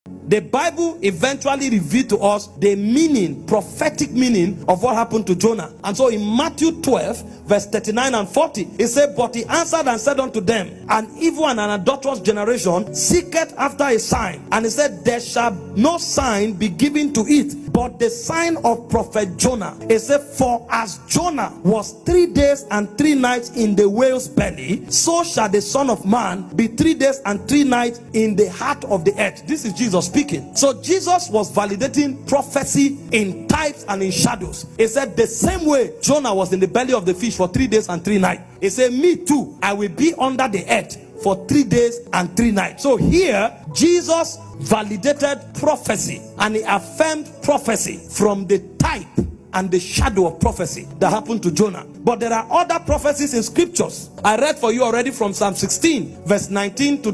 The Bible eventually revealed to us the meaning, prophetic meaning of what happened to Jonah. And so in Matthew 12, verse 39 and 40, it said, "But he answered and said unto them, An evil and an adulterous generation seeketh after a sign. And he said, There shall no sign be given to it, but the sign of prophet Jonah. He said, For as Jonah was 3 days and 3 nights in the whale's belly, so shall the Son of Man be 3 days and 3 nights in the heart of the earth." This is Jesus speaking. So Jesus was validating prophecy in types and in shadows. He said, the same way Jonah was in the belly of the fish for 3 days and 3 nights, he said, me too, I will be under the earth for 3 days and 3 nights. So here Jesus validated prophecy, and he affirmed prophecy from the type and the shadow of prophecy that happened to Jonah. But there are other prophecies in scriptures. I read for you already from Psalm 16 verse 19 to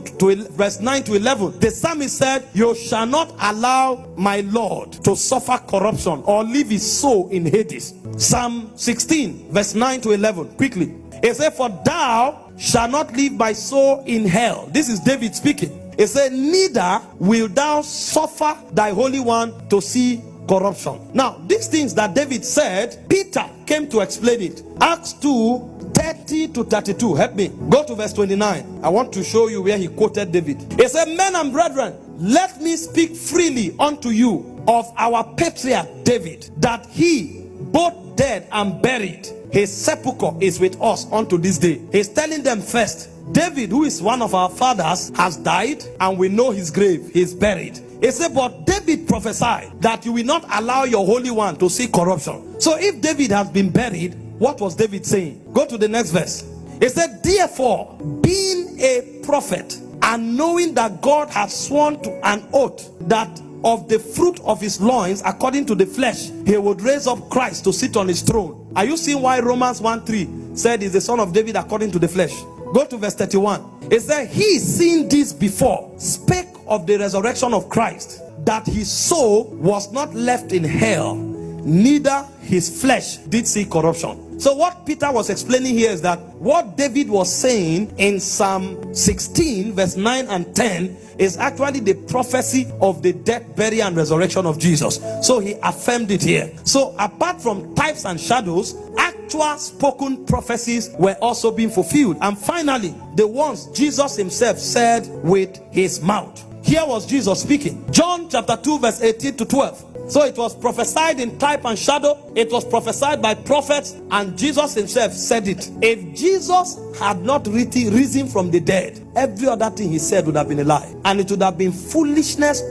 verse 9 to 11. The psalmist said, "You shall not allow my Lord to suffer corruption or leave his soul in Hades." Psalm 16 verse 9 to 11, quickly. It said, "For thou shalt not leave my soul in hell." This is David speaking. It said, "Neither will thou suffer thy Holy One to see corruption." Now, these things that David said, Peter came to explain it. Acts 2, 30 to 32. Help me. Go to verse 29. I want to show you where he quoted David. He said, "Men and brethren, let me speak freely unto you of our patriarch David, that he, both dead and buried, his sepulchre is with us unto this day." He's telling them first, David, who is one of our fathers, has died, and we know his grave. He is buried. He said, but David prophesied that you will not allow your Holy One to see corruption. So if David has been buried, what was David saying? Go to the next verse. He said, "Therefore, being a prophet, and knowing that God has sworn to an oath that of the fruit of his loins, according to the flesh, he would raise up Christ to sit on his throne." Are you seeing why Romans 1:3 said he's the son of David according to the flesh? Go to verse 31. It said, "He, seeing this before, spake of the resurrection of Christ, that his soul was not left in hell, neither his flesh did see corruption." So what Peter was explaining here is that what David was saying in Psalm 16 verse 9 and 10 is actually the prophecy of the death, burial, and resurrection of Jesus. So he affirmed it here. So apart from types and shadows, actual spoken prophecies were also being fulfilled. And finally, the ones Jesus himself said with his mouth. Here was Jesus speaking. John chapter 2 verse 18 to 12. So it was prophesied in type and shadow. It was prophesied by prophets, and Jesus himself said it. If Jesus had not risen from the dead, every other thing he said would have been a lie, and it would have been foolishness